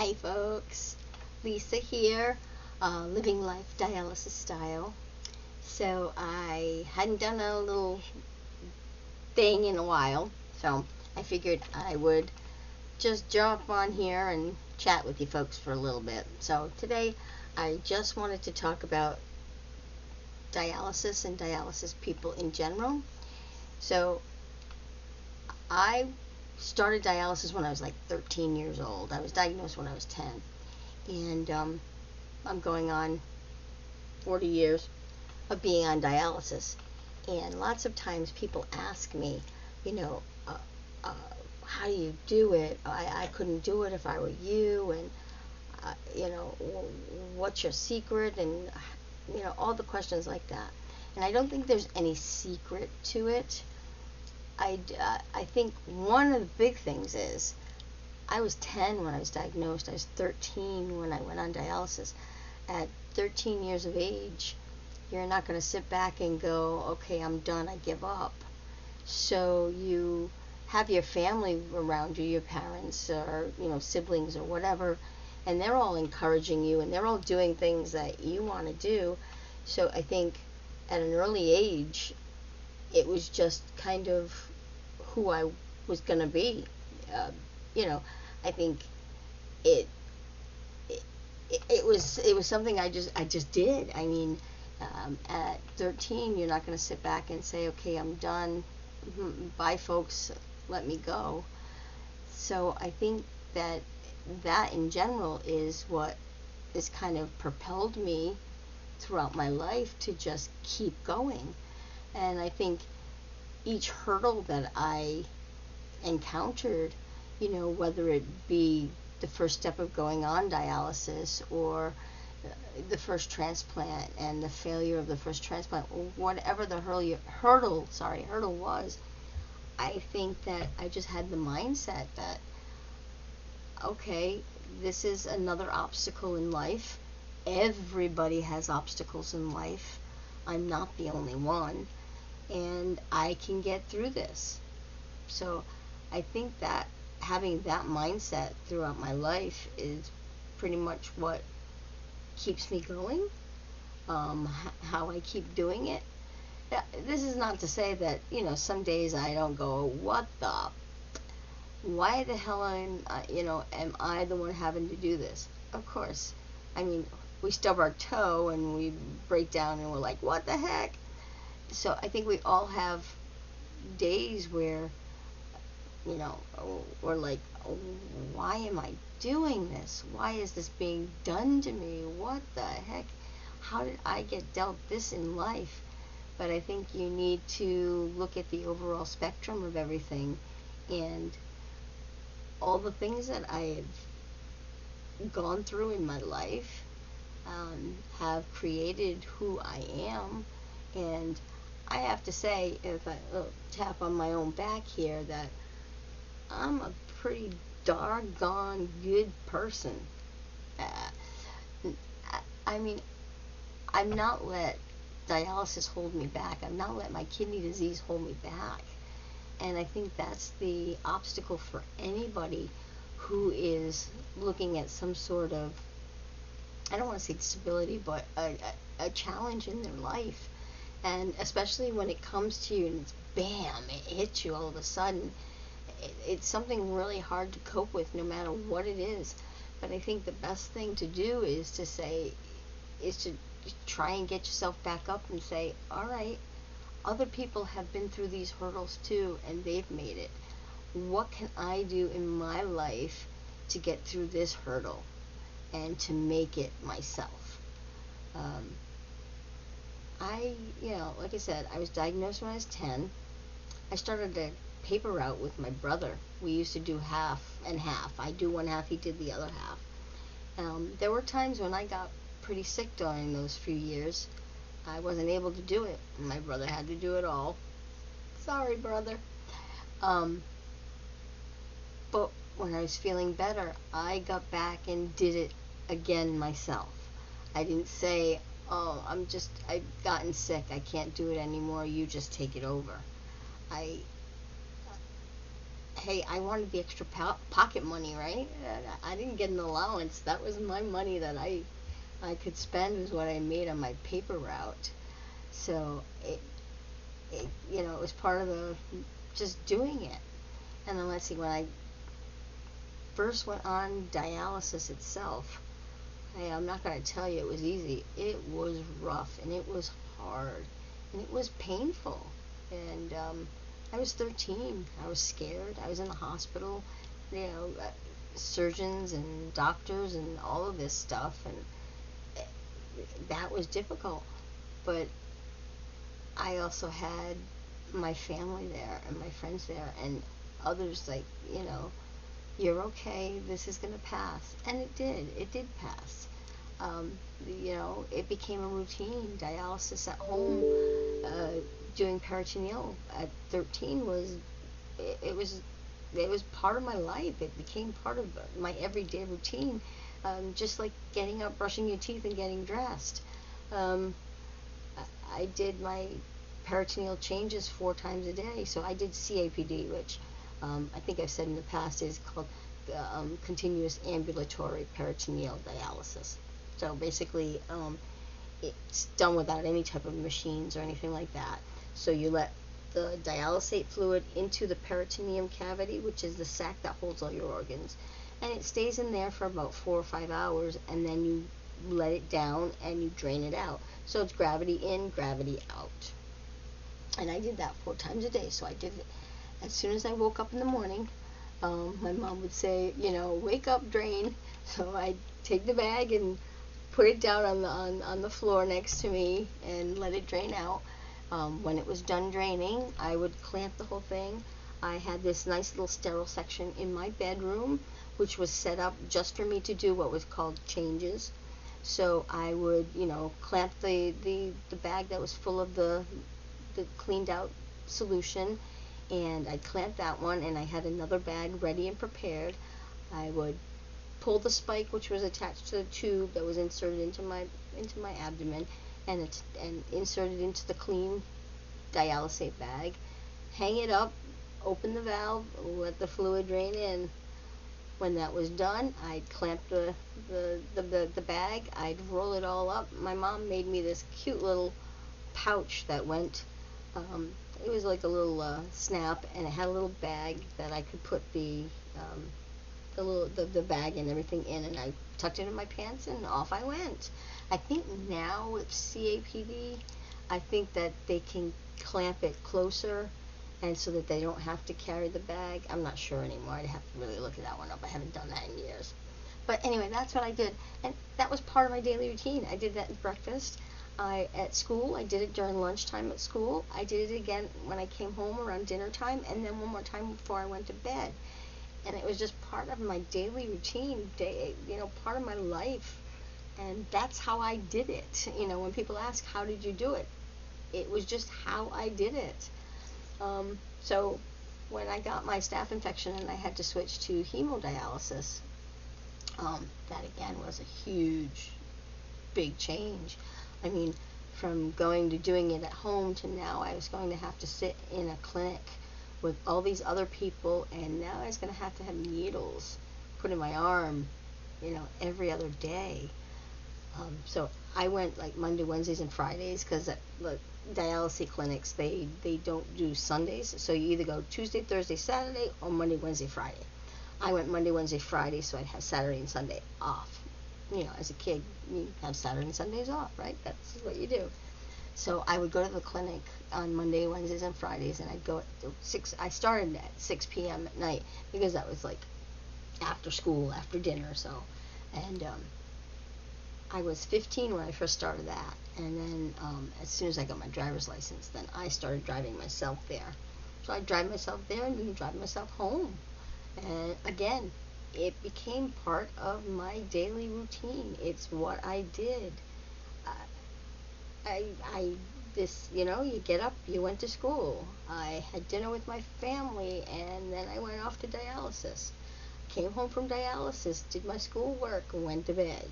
Hi folks, Lisa here, living life dialysis style. So I hadn't done a little thing in a while, so I figured I would just jump on here and chat with you folks for a little bit. So today I just wanted to talk about dialysis and dialysis people in general. So I started dialysis when I was like 13 years old. I was diagnosed when I was 10. And I'm going on 40 years of being on dialysis. And lots of times people ask me, you know, how do you do it? I couldn't do it if I were you. And, what's your secret? And, all the questions like that. And I don't think there's any secret to it. I think one of the big things is I was 10 when I was diagnosed. I was 13 when I went on dialysis. At 13 years of age, you're not going to sit back and go, okay, I'm done, I give up. So you have your family around you, your parents or, siblings or whatever, and they're all encouraging you and they're all doing things that you want to do. So I think at an early age, it was just kind of who I was going to be. I think it was something I just did. I mean, at 13, you're not going to sit back and say, okay, I'm done. Bye, folks. Let me go. So I think that in general is what has kind of propelled me throughout my life to just keep going. And I think each hurdle that I encountered, whether it be the first step of going on dialysis or the first transplant and the failure of the first transplant, or whatever the hurdle was, I think that I just had the mindset that, okay, this is another obstacle in life. Everybody has obstacles in life. I'm not the only one. And I can get through this. So I think that having that mindset throughout my life is pretty much what keeps me going, how I keep doing it. This is not to say that, some days I don't go, why the hell am I the one having to do this? Of course. I mean, we stub our toe and we break down and we're like, what the heck? So I think we all have days where, we're like, oh, why am I doing this? Why is this being done to me? What the heck? How did I get dealt this in life? But I think you need to look at the overall spectrum of everything, and all the things that I've gone through in my life have created who I am. And I have to say, if I tap on my own back here, that I'm a pretty doggone good person. I mean, I've not let dialysis hold me back. I've not let my kidney disease hold me back. And I think that's the obstacle for anybody who is looking at some sort of, I don't want to say disability, but a challenge in their life. And especially when it comes to you and it's bam, it hits you all of a sudden. It's something really hard to cope with no matter what it is. But I think the best thing to do is to try and get yourself back up and say, all right, other people have been through these hurdles too and they've made it. What can I do in my life to get through this hurdle and to make it myself? Like I said, I was diagnosed when I was 10. I started a paper route with my brother. We used to do half and half. I do one half, he did the other half. There were times when I got pretty sick during those few years. I wasn't able to do it. My brother had to do it all. Sorry, brother. But when I was feeling better, I got back and did it again myself. I didn't say, oh, I've gotten sick, I can't do it anymore, you just take it over. I hey, I wanted the extra pocket money, right? I didn't get an allowance. That was my money that I could spend, was what I made on my paper route. So it it was part of the just doing it. And then let's see, when I first went on dialysis itself, I'm not going to tell you it was easy. It was rough, and it was hard, and it was painful. And I was 13. I was scared. I was in the hospital, surgeons and doctors and all of this stuff, and that was difficult. But I also had my family there and my friends there and others, like, you're okay, this is going to pass. And it did pass. It became a routine. Dialysis at home, doing peritoneal at 13 it was part of my life. It became part of my everyday routine, just like getting up, brushing your teeth, and getting dressed. I did my peritoneal changes 4 times a day. So I did CAPD, which I think I've said in the past is called continuous ambulatory peritoneal dialysis. So basically, it's done without any type of machines or anything like that. So you let the dialysate fluid into the peritoneum cavity, which is the sac that holds all your organs, and it stays in there for about 4 or 5 hours, and then you let it down and you drain it out. So it's gravity in, gravity out. And I did that 4 times a day. So I did it as soon as I woke up in the morning. My mom would say, wake up, drain. So I'd take the bag and put it down on the floor next to me and let it drain out. When it was done draining, I would clamp the whole thing. I had this nice little sterile section in my bedroom, which was set up just for me to do what was called changes. So I would, clamp the bag that was full of the cleaned out solution, and I'd clamp that one, and I had another bag ready and prepared. I would pull the spike, which was attached to the tube that was inserted into my abdomen, and insert it into the clean dialysate bag, hang it up, open the valve, let the fluid drain in. When that was done, I'd clamp the bag, I'd roll it all up. My mom made me this cute little pouch that went, it was like a little snap, and it had a little bag that I could put the bag and everything in, and I tucked it in my pants, and off I went. I think now with CAPD, I think that they can clamp it closer, and so that they don't have to carry the bag. I'm not sure anymore. I'd have to really look that one up. I haven't done that in years. But anyway, that's what I did, and that was part of my daily routine. I did that at breakfast. At school, I did it during lunchtime at school. I did it again when I came home around dinner time, and then one more time before I went to bed. And it was just part of my daily routine, part of my life. And that's how I did it. When people ask, how did you do it? It was just how I did it. So when I got my staph infection and I had to switch to hemodialysis, that again was a huge, big change. I mean, from going to doing it at home to now I was going to have to sit in a clinic with all these other people, and now I was going to have needles put in my arm, every other day. So I went like Monday, Wednesdays, and Fridays, because the dialysis clinics, they don't do Sundays. So you either go Tuesday, Thursday, Saturday, or Monday, Wednesday, Friday. I went Monday, Wednesday, Friday, so I'd have Saturday and Sunday off. As a kid, you have Saturday and Sundays off, right? That's what you do. So I would go to the clinic on Monday, Wednesdays, and Fridays, and I'd go at 6. I started at 6 p.m. at night, because that was like after school, after dinner. So, and I was 15 when I first started that, and then as soon as I got my driver's license, then I started driving myself there. So I'd drive myself there and then drive myself home. And again, it became part of my daily routine. It's what I did. You get up, you went to school. I had dinner with my family, and then I went off to dialysis. Came home from dialysis, did my schoolwork, and went to bed.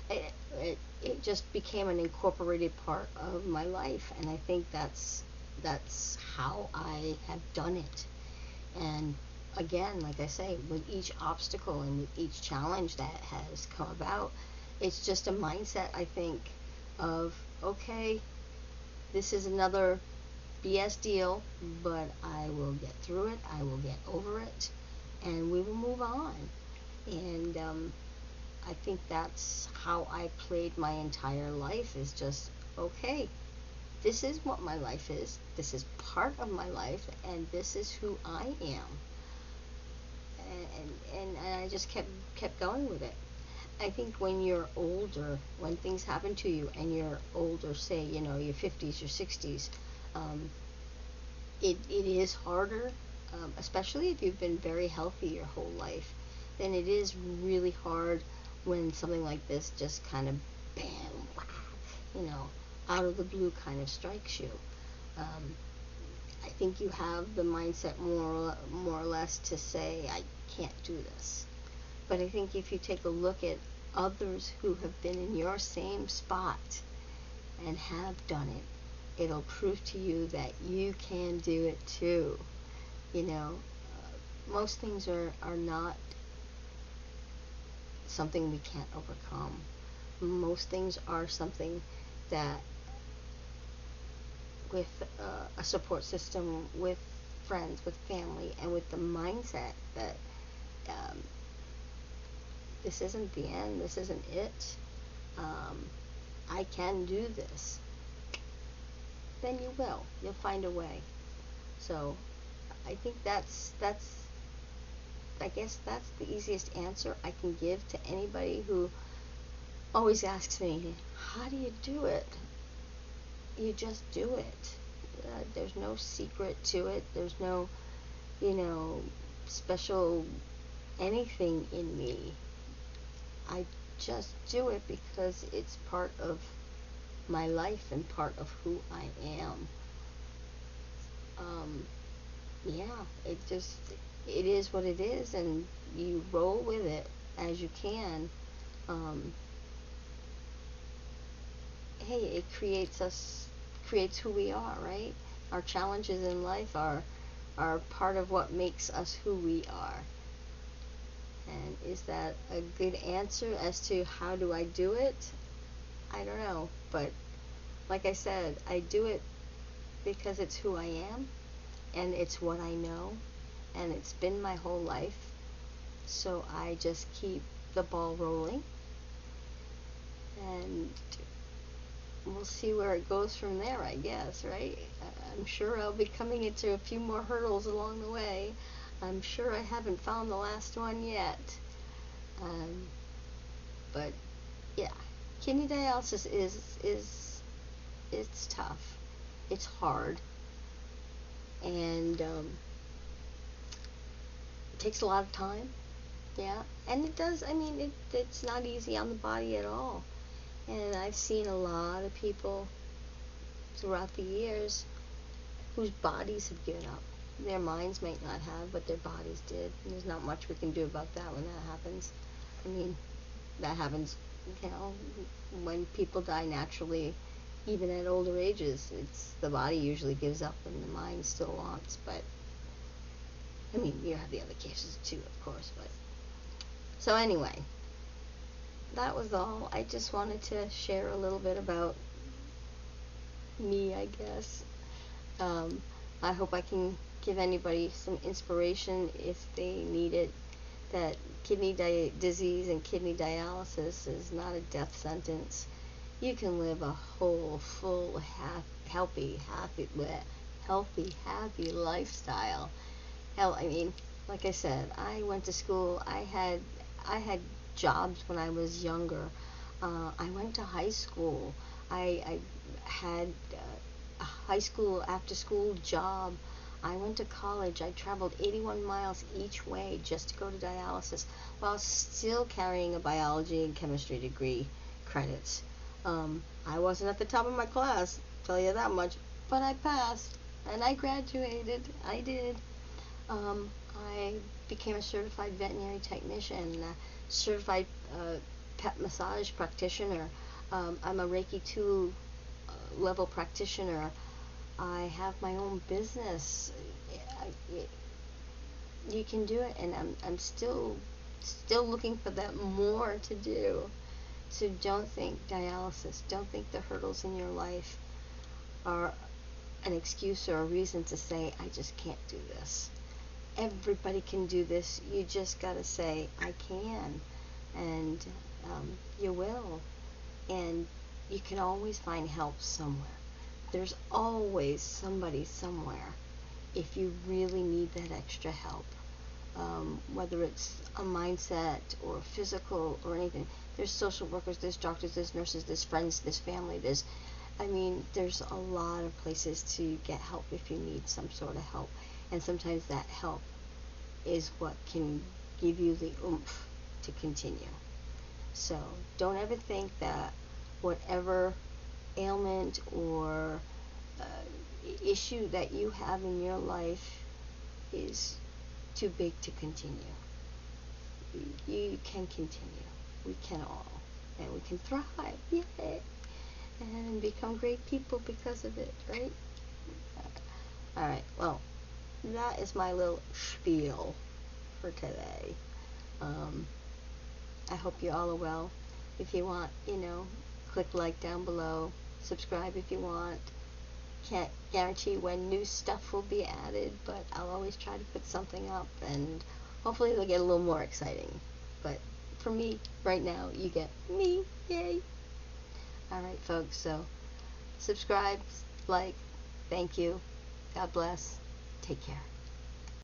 It just became an incorporated part of my life, and I think that's how I have done it. And again, like I say, with each obstacle and with each challenge that has come about, it's just a mindset, I think, of, okay, this is another BS deal, but I will get through it, I will get over it, and we will move on. And I think that's how I played my entire life, is just, okay, this is what my life is, this is part of my life, and this is who I am. And I just kept going with it. I think when you're older, when things happen to you and you're older, say, you know, your 50s, your 60s, it is harder, especially if you've been very healthy your whole life, then it is really hard when something like this just kind of bam, whack, you know, out of the blue kind of strikes you. I think you have the mindset more or less to say, I can't do this. But I think if you take a look at others who have been in your same spot and have done it, it'll prove to you that you can do it too. You know, most things are not something we can't overcome. Most things are something that, with a support system, with friends, with family, and with the mindset that this isn't the end, this isn't it, I can do this, then you'll find a way. So I think I guess that's the easiest answer I can give to anybody who always asks me, how do you do it? You just do it. There's no secret to it. There's no, special anything in me. I just do it because it's part of my life and part of who I am. It is what it is, and you roll with it as you can. Hey, it creates who we are, right? Our challenges in life are part of what makes us who we are. And is that a good answer as to how do I do it? I don't know, but like I said, I do it because it's who I am, and it's what I know, and it's been my whole life. So I just keep the ball rolling, and we'll see where it goes from there, I guess, right? I'm sure I'll be coming into a few more hurdles along the way. I'm sure I haven't found the last one yet. But yeah, kidney dialysis it's tough. It's hard. And it takes a lot of time. Yeah, and it does. I mean, it's not easy on the body at all. And I've seen a lot of people throughout the years whose bodies have given up. Their minds might not have, but their bodies did. And there's not much we can do about that when that happens. I mean, that happens, when people die naturally, even at older ages. It's the body usually gives up and the mind still wants. But I mean, you have the other cases too, of course. But so anyway, that was all. I just wanted to share a little bit about me, I guess. I hope I can give anybody some inspiration if they need it, that kidney disease and kidney dialysis is not a death sentence. You can live a whole, full, healthy, happy lifestyle. Hell, I mean, like I said, I went to school. I had jobs when I was younger. I went to high school. I had a high school after school job. I went to college. I traveled 81 miles each way just to go to dialysis while still carrying a biology and chemistry degree credits. I wasn't at the top of my class, tell you that much, but I passed and I graduated. I did. I became a certified veterinary technician, a certified pet massage practitioner. I'm a Reiki 2 level practitioner. I have my own business. you can do it, and I'm still looking for that more to do. So don't think dialysis, don't think the hurdles in your life are an excuse or a reason to say, I just can't do this. Everybody can do this. You just got to say, I can. And you will. And you can always find help somewhere. There's always somebody somewhere if you really need that extra help. Whether it's a mindset or physical or anything. There's social workers, there's doctors, there's nurses, there's friends, there's family, there's a lot of places to get help if you need some sort of help. And sometimes that help is what can give you the oomph to continue. So don't ever think that whatever ailment or issue that you have in your life is too big to continue. You can continue. We can all. And we can thrive. Yay! And become great people because of it, right? Alright, well, that is my little spiel for today. I hope you all are well. If you want, click like down below. Subscribe if you want. Can't guarantee when new stuff will be added, but I'll always try to put something up, and hopefully it'll get a little more exciting. But for me, right now, you get me. Yay! Alright, folks, so subscribe, like, thank you. God bless. Take care.